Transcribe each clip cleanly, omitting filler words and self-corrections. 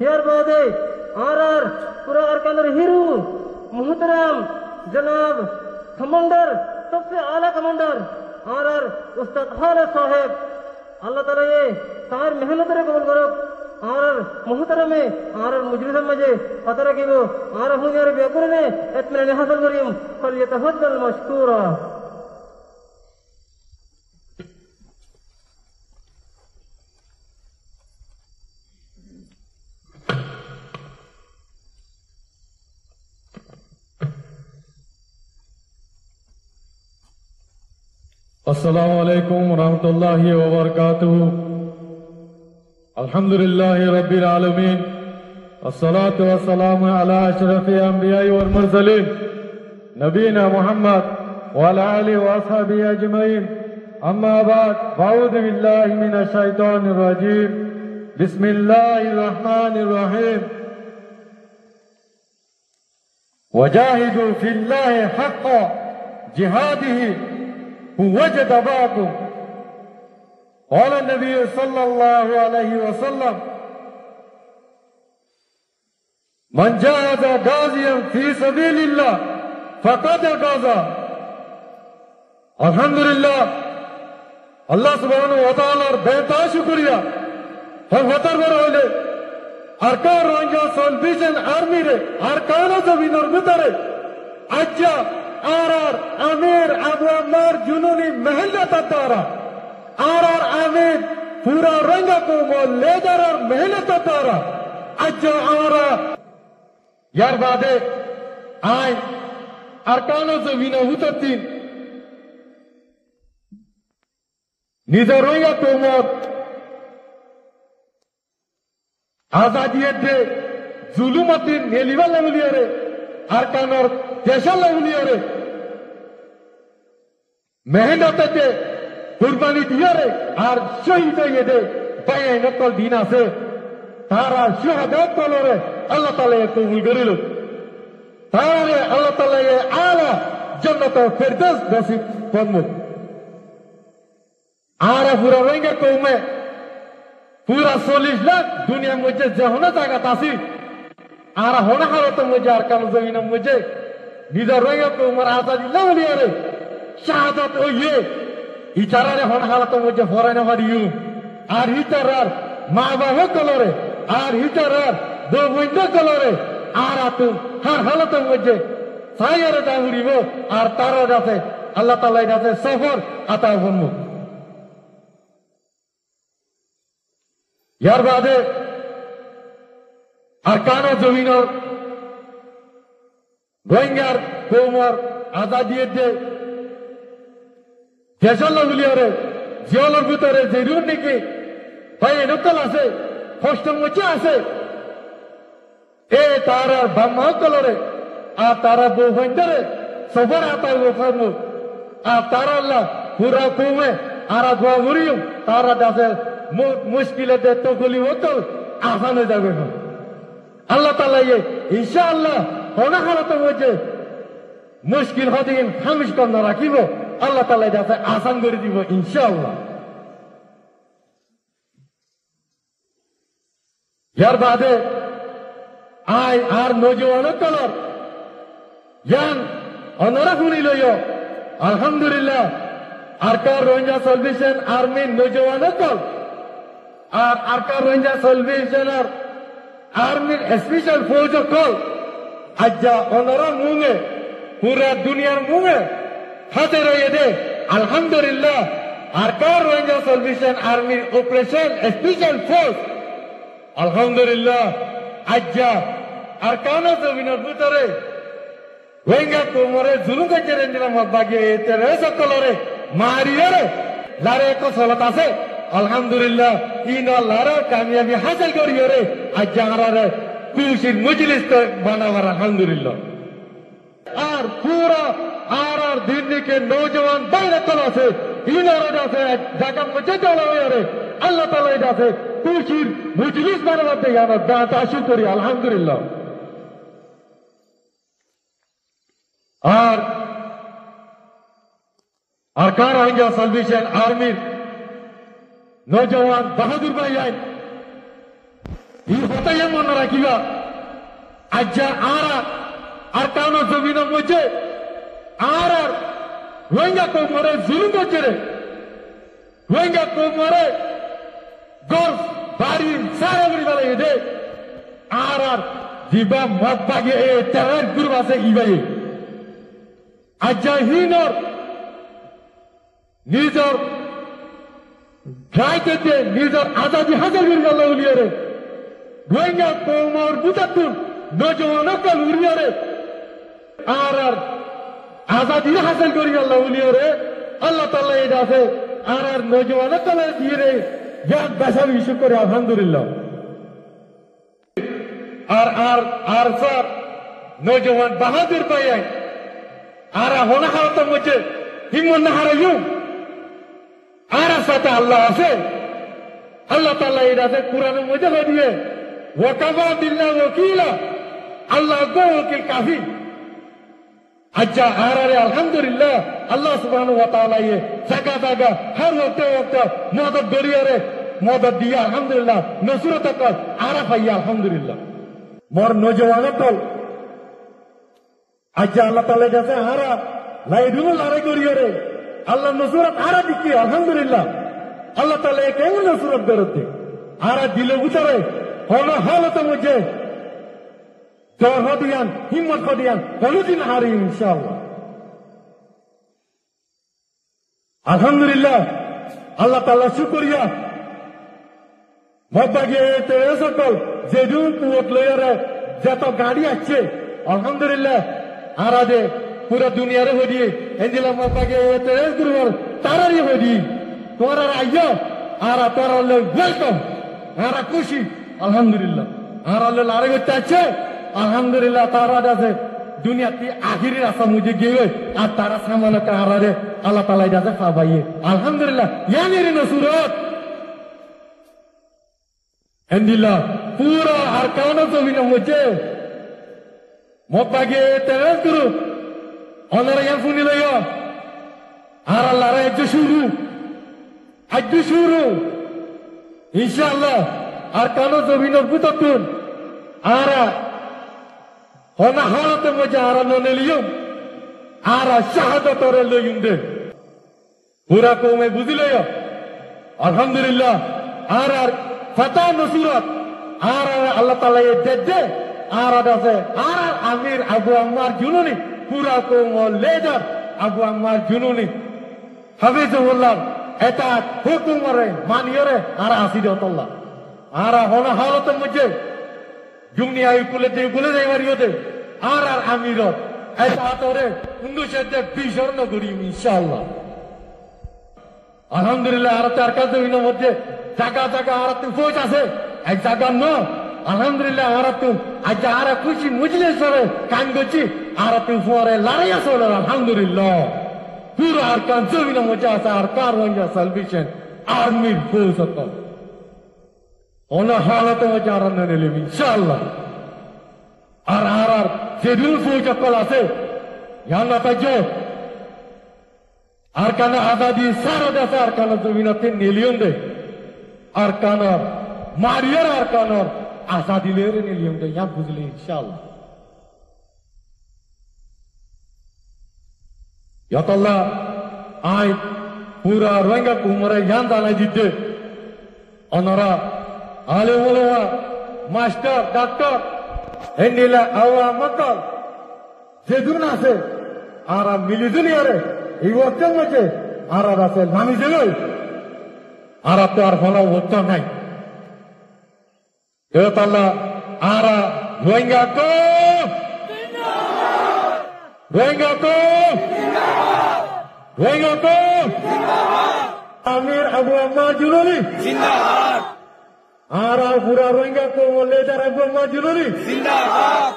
यार बादे आर पूरा अरकानर हीरो मोहतरम जनाब कमांडर सबसे आला कमांडर आर उस्ताद खालिद साहब अल्लाह ताला ये तार मेहनत रे कबूल करो आर मोहतरमे आर मुजलिस मजे पता रखिबो आर हुनियार बेकुर ने इत्मीनान हासिल करिम फलयतफद्दल मशकूरा अस्सलामु अलैकुम वरहमतुल्लाहि वबरकातुहू अल्हम्दुलिल्लाहि रब्बिल आलमीन अस्सलातु वस्सलामु अला अशरफिल अंबिया'i वल मुरसलीन नबीना मुहम्मद व अला आलिहि व अस्हाबिहि अजमईन अम्मा बाद अऊज़ु बिल्लाहि मिनश शैतानिर रजीम बिस्मिल्लाहिर रहमानिर रहीम वजाहिदू फिल्लाहि हक़्क़ जिहादिही वजद बाकुम قال النبي صلى الله عليه وسلم من جاهد غازيا في سبيل الله فقد غزا अल्हम्दुलिल्लाह अल्लाह सुब्हानाहु व तआलार बेता शुक्रिया हम वतर बर होले अरकार रंगा सल्वेशन आर्मी रे अरकाना जमीनर भितरे अच्छा आर आमिर अबू अम्मार जुनूनी मेहनत तारा आर आमिर पूरा रंगा को वो लेदर और मेहनत तारा अच्छा आर यार बादे आय अरकानो जमीन उतरती निजा रंगा को मत आजादी दे जुलुमती नेलिवा लगलिया रे अरकानोर देशा लगलिया रे मेहनत दे कुर्बानी दिया रे और शहीद ये दे पाए नकल दीना से तारा शहादत कलो रे अल्लाह ताला ये कबूल करेलो तारे अल्लाह ताला ये आला जन्नत फिरदौस नसीब फरमो आरा पूरा रहेंगे कौमे पूरा 40 लाख दुनिया मुझे जहना जागा तासी आरा होना हालत मुझे अरकान जमीन मुझे निजा रहेंगे कौमर आजादी लगलिया रे शहादत ओ ये इचारा रे होना हालत मुझे फराना वादियू आर इचारार माँ बाबा कलोरे आर इचारार दो मुझे कलोरे आरा तुम हर हालत मुझे सायर दाहुरी वो आर तारा जाते अल्लाह ताला जाते सफर आता फरमो यार बादे अरकानो जमीनर रोहिंग्यार कौमर आजादी दे देशर लगलिया रे जियालर भितरे जेरुन निकी भाई नकल आसे कष्ट मुझे आसे ए तारा ब्रह्मा कलरे आ तारा बोफंदरे सफर आता है वो फरमो आ तारा अल्लाह पूरा कौमे आरा दुआ मुरियम तारा दासे मुश्किलें दे तो गुली हो तो आसान हो जाएगा अल्लाह ताला ये इंशाअल्लाह होना हालत मुझे मुश्किल होती है हमेश करना रखिबो अल्लाह ताला जाते आसान कर दीबो इंशाअल्लाह यार बादे आय आर नौजवान कलर यान अनरा हुनी लयो अल्हम्दुलिल्लाह अरकार रोहिंग्या सल्वेशन आर्मी नौजवान कल और Arakan Rohingya salvation army special force कल अज्जा अनरा मुंगे पूरा दुनिया मुंगे हाथे रहे दे अल्हम्दुलिल्लाह Arakan Rohingya salvation army operation special force अल्हम्दुलिल्लाह अज्जा अरकाना जमीनर भितरे रोहिंग्या कोमरे जुलुम के चेरेंदिना मबागे तेरे सकलोरे मारियरे लारे को सलता से अल्हम्दुलिल्लाह इन लारा कामयाबी हासिल करियो रे अज्जा रे कुशिर मजलिस तो बनावर अल्हम्दुलिल्लाह और पूरा आर दिन के नौजवान बाहर कला से इन से जगह मुझे चला रे अल्लाह ताला से कुशिर मजलिस बनावते याना दाता शुक्रिया अल्हम्दुलिल्लाह और अरकान रोहिंग्या सल्वेशन आर्मी नौजवान बहादुर भाई आए ই হতাইয়া মনে রাখিবা আজ্জা আর কারণ জমিন মধ্যে আর রোহিঙ্গা কৌমরে জুলুম করছে রে রোহিঙ্গা কৌমরে গল্ফ বাড়ি সারা করি বেলা দে আর জিবা মত বাগে এ তেরার গ্রুপ আছে ইবাই আজ্জা হিনর নিজর গাইতে নিজর আজাদি হাজার করি বেলা উলিয়ে রে রোহিঙ্গা কৌমর বুঝাতুন নজওয়ান কাল উড়িয়ে রে আর আজাদি হাসিল করি আল্লাহ উলিয়ে রে আল্লাহ তাআলা এটা আছে আর নজওয়ান কাল দিয়ে রে ইয়াদ বাসার ইস্যু করে আলহামদুলিল্লাহ আর স্যার নজওয়ান বাহাদুর পাই আর হোনা হারত মধ্যে হিম্মত না হারাইও আর সাথে আল্লাহ আছে আল্লাহ তাআলা এটা আছে কোরআনের মধ্যে দিয়ে ওয়াকাফা বিল্লাহি ওয়াকিলা আল্লাহ গো ওকিল কাফি আচ্ছা আরে আলহামদুলিল্লাহ আল্লাহ সুবহানাহু ওয়া তাআলা ये জায়গা জায়গা हर वक्त मदद करिए रे मदद दिया अल्हम्दुलिल्लाह नुसरत कर आरा पाइया अल्हम्दुलिल्लाह मोर नौजवान कल अच्छा अल्लाह ताला जैसे आरा लाइडुल लारे करिए रे अल्लाह नुसरत आरा दिखी अल्हम्दुलिल्लाह अल्लाह ताला एक केवल नुसरत करते आरा दिले उतरे होना हालत मुझे जोर हो दियान हिम्मत हो दियान कोनोदिन हारी इंशाअल्लाह अल्हम्दुलिल्लाह अल्लाह ताला शुक्रिया मबागे तेरे सकल जेदुन कुवत लयरे जतो गाड़ी आछे अल्हम्दुलिल्लाह आरादे पूरा दुनिया रे होदी एंदिला मबागे तेरे गुरुवर तारारी होदी तोरा आइयो आरा तोरा ले वेलकम आरा खुशी अल्हम्दुलिल्लाह आरा ले लारे गच्चे अल्हम्दुलिल्लाह तारा दासे दुनिया की आखिरी रास्ता मुझे गए आज तारा सामान का आ रहा अल्लाह ताला इधर से खाबाइए अल्हम्दुलिल्लाह या मेरी नसूरत एंडिला पूरा अरकानों तो भी न मुझे मोबागे तेरे गुरु ऑनर या फुनी लियो आरा लारा आज शुरू इंशाअल्लाह अरकानों तो भी न बुतकुन आरा होना हालत मुझे आरा नोने लियो आरा शहादत और लियो दे पूरा को मैं बुझी लियो अल्हम्दुलिल्लाह आरा फता नसूरत आरा अल्लाह ताला ये दे आरा दसे आरा अमीर अबू अम्मार जुनूनी पूरा को मैं लेडर अबू अम्मार जुनूनी हफीजुल्लाह एता हुकुम रे मानियो रे आरा आसीदतुल्लाह आरा होना हालत मुझे जुमनी आयु कुले दे मारियो दे आर आमीरत ऐसा तोरे उन्दु शेदे बिशर न करी इंशाअल्लाह अल्हम्दुलिल्लाह आर तार का दिनो मध्य जागा जागा आर तू फौज আছে এক জায়গা ন अल्हम्दुलिल्लाह आर तू आज आर खुशी मुजले सरे कान गची आर तू फरे लारिया सोले अल्हम्दुलिल्लाह पूरा आर का दिनो मध्य आर कार वंजा सल्वेशन आर्मी फोर्स तो ओना हालत मध्य आर न ले इंशाअल्लाह আর সেদিন ফুল কল আছে ইয়ানা তাজো আর কানা আজাদি সারা দেশে আর কানা জমিনাতে মিলিয়ন দে আর কানা মারিয়ার আর কানা আজাদি লেরে মিলিয়ন দে ইয়া বুঝলি ইনশাআল্লাহ ইয়া আল্লাহ আই পুরা রোহিঙ্গা কুমরে ইয়ান দানা দিতে অনরা আলে ওলমা মাস্টার ডাক্তার एंडिला आवा मतल जेदुन आसे आरा मिली दुनिया रे ई वक्त मजे आरा रासे नामी जगह आरा तो आर होना वक्त नहीं ये ताला आरा रोहिंगा को आमिर अबू अम्मा जुलूनी जिंदाबाद आरा पूरा रोहिंगा को लेकर अबू अम्मा जुलूनी जिंदाबाद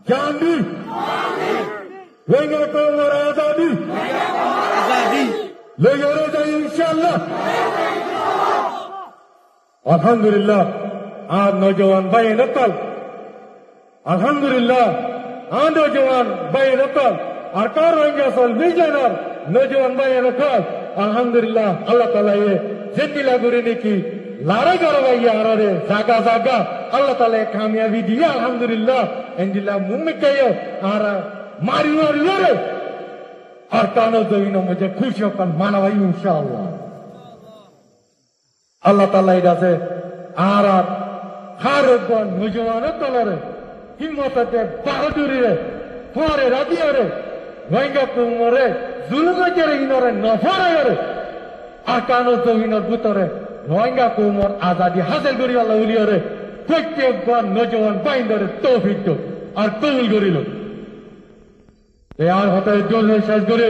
गांधी रोहिंगा को आजादी ले जाए इंशाअल्लाह अल्हम्दुलिल्लाह आज नौजवान भाई नकल अल्हम्दुलिल्लाह आज नौजवान भाई नकल अरकार रोहिंगा सल नौजवान भाई नकल अल्हम्दुलिल्लाह अल्लाह ताला ये जिंदगी लागूरी की লড়াই করো ভাইয়া আরে জাগা জাগা আল্লাহ তাআলা কামিয়াবি দিয়ে আলহামদুলিল্লাহ ইনদিল্লাহ মুমিকায় আর মারি মারি রে আর কানো জমিন মুঝে খুশি হকান মানা ভাই ইনশাআল্লাহ আল্লাহ তাআলা ইদাসে আর খারগন নজওয়ান তলরে হিম্মততে বাহাদুরি রে পরে রাদিও রে রোহিঙ্গা কুমরে জুলুমে জেরে ইনরে নফরে রে আর কানো জমিনের ভিতরে রোহিঙ্গা কুমর আজাদি হাসিল করি আল্লাহ উলিয়রে প্রত্যেকবার নজওয়ান বাইন্দরে তৌফিক দিও আর কবুল করিল এই আর হতে জলদি শেষ করে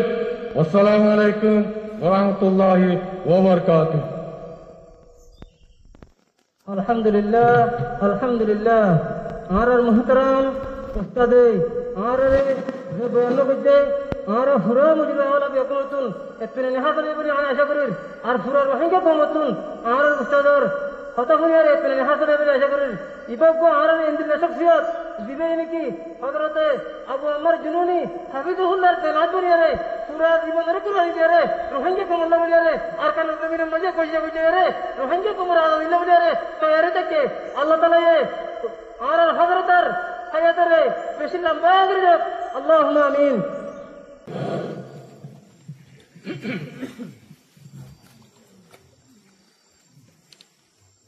আসসালামু আলাইকুম ওয়া রাহমাতুল্লাহি ওয়া বারাকাতুহু আলহামদুলিল্লাহ আলহামদুলিল্লাহ আর মুহতারাম উস্তাদে আর যে বয়ান করতে আর হুরা মুজিব আলা বিয়াকুতুন এতনে নিহাদরে বনি আশা করির আর পুরা রোহিঙ্গা কমতুন আর উস্তাদর কথা শুনিয়ারে এতনে নিহাদরে বনি আশা করির ইবাগ আর ইন্দিল শখসিয়ত দিবে নাকি হযরতে আবু আমর জুনুনি হাফিজুল্লাহর তেলাত বনিয়ারে পুরা জীবনের কুরআন দিয়ারে রোহিঙ্গা কমল্লা বনিয়ারে আর কান জমিনে মজে কইয়া কইয়ারে রোহিঙ্গা কমরা আল্লাহ বনিয়ারে তো এর থেকে আল্লাহ তাআলা আর হযরতের হায়াতেরে বেশি লম্বা করে দাও আল্লাহুম্মা আমিন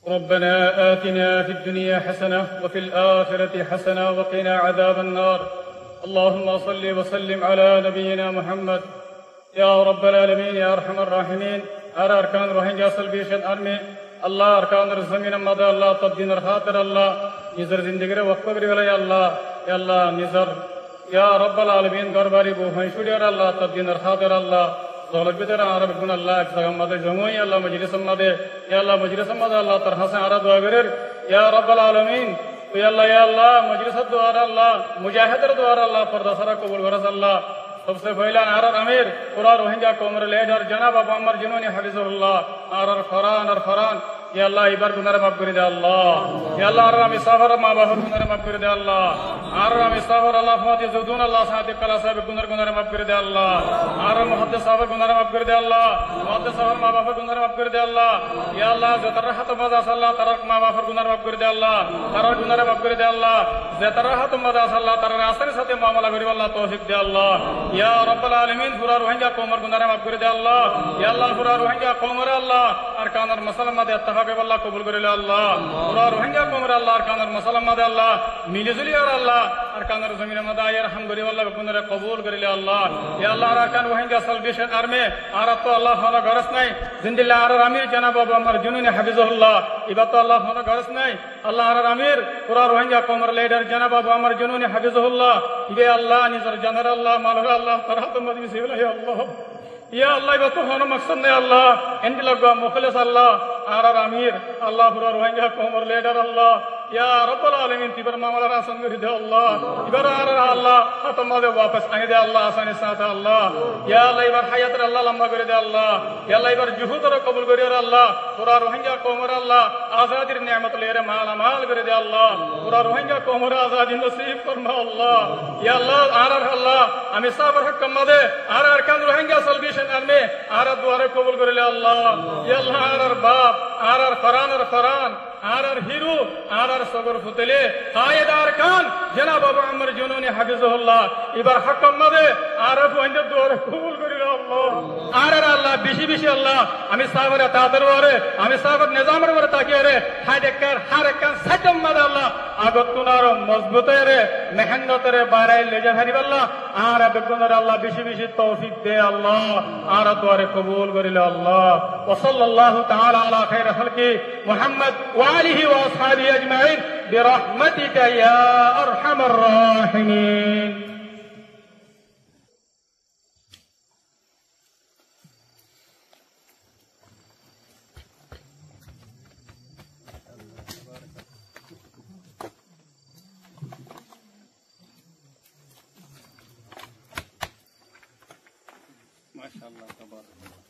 ربنا آتنا في الدنيا حسنة وفي الآخرة حسنة وقنا عذاب النار اللهم صل وسلم على نبينا محمد يا رب العالمين يا أرحم الراحمين أرى أركان روهينجا سلبيشن أرمي الله أركان الزمين مدى الله تبدين الخاطر الله نزر زندگی وقت بگری يا الله نزر يا رب العالمين غرباري بوهن شدير الله تبدين الخاطر الله ظلق بدر عرب بن الله اكسام مدى جمعي الله مجلس مدى يا الله مجلس مدى الله ترحسن عرب وغير يا رب العالمين يا الله مجلس الدوار الله مجاهد الدوار الله فرد سرا قبول غرس الله सबसे पहला आरर अमीर पूरा रोहिंग्या कोमर लेडर जनाब अबू अमर जुनूनी हफिजुल्लाह आरर फरान या अल्लाह इबार गुनाह माफ कर दे अल्लाह या अल्लाह आरर अमी साफर मा बाफर गुनाह माफ कर दे अल्लाह आरर अमी साफर अल्लाह फाति जुदून अल्लाह सादिक कला साहब गुनाह माफ कर दे अल्लाह आरर मुहद्दिस साहब गुनाह माफ कर दे अल्लाह मुहद्दिस साहब मा बाफर गुनाह माफ कर दे अल्लाह या अल्लाह जतरहत मजा सल्ला तरक मा बाफर गुनाह माफ कर दे अल्लाह तरक गुनाह माफ कर दे अल्लाह जतरहत मजा सल्ला तरक आसन साथे मामला करी अल्लाह तौफीक दे अल्लाह या रब्बल आलमीन पूरा रोहिंग्या कोमर गुनाह माफ कर दे अल्लाह या अल्लाह पूरा रोहिंग्या कोमर अल्लाह अरकान और मसलमा दे इत्तफाक अल्लाह कबूल करे अल्लाह पूरा रोहिंग्या कोमर अल्लाह अरकान और मसलमा दे अल्लाह मिलजुली और अल्लाह अरकान और जमीन मदा या रहम करे अल्लाह गुनाह कबूल करे अल्लाह या अल्लाह अरकान रोहिंग्या सल्बिशन आर्मी आरत तो अल्लाह होना गरज नहीं जिंदिल्ला आरर अमीर जनाब अबू अमर जुनूनी हफिजुल्लाह इबात तो अल्लाह होना गरज नहीं अल्लाह आरर अमीर पूरा रोहिंग्या कोमर लीडर जनाब अबू अमर जुनूनी हफिजुल्लाह ये अल्लाह निजर जनर अल्लाह मालूम अल्लाह तरहत मदनी सिविल या अल्लाह या अल्लाह इबात तो होना मकसद नहीं अल्लाह इंदी लगवा मुखलिस अल्लाह आरर अमीर अल्लाह पूरा रोहिंग्या कोमर लीडर अल्लाह या रब्बुल आलमीन तिबर मामला रासन कर दे अल्लाह इबर आरर अल्लाह खत्म दे वापस आने दे अल्लाह आसानी साथ अल्लाह या अल्लाह इबर हयात अल्लाह लंबा कर दे अल्लाह या अल्लाह इबर जुहूद रो कबूल कर अल्लाह पूरा रोहिंग्या कोमर अल्लाह आजादी नेमत ले रे माल माल कर दे अल्लाह पूरा रोहिंग्या कोमर आजादी नसीब फरमा अल्लाह या अल्लाह आरर अल्लाह हमें सबर हक मदे आरर कान रोहिंग्या सल्बिशन आर्मी आरर द्वारे कबूल कर ले अल्लाह या अल्लाह आरर बाप आरर फरान आरर हिरू आरर सगर फुतले कायदार खान जनाब अबू अमर जुनूनी हफिजुल्लाह इबार हकम मदे आरर वंदे द्वारे कबूल करि अल्लाह आरर अल्लाह बिशी अल्लाह आमी साबर तादर वारे आमी साबर निजामर वर ताकिये रे हादेकर हारकन सजम मदे अल्लाह আগতুনার মজবুতেরে মেহনতেরে বাড়াই লেজে হারিব আল্লাহ আর বেগুনার আল্লাহ বেশি তৌফিক দে আল্লাহ আর তোরে কবুল করিল আল্লাহ ওয়া সাল্লাল্লাহু তাআলা আলা খায়রি খালকি মুহাম্মদ ওয়া আলিহি ওয়া আসহাবিহি আজমাইন বিরহমাতিকা ইয়া আরহামার রাহিমিন माशाअल्लाह तबारक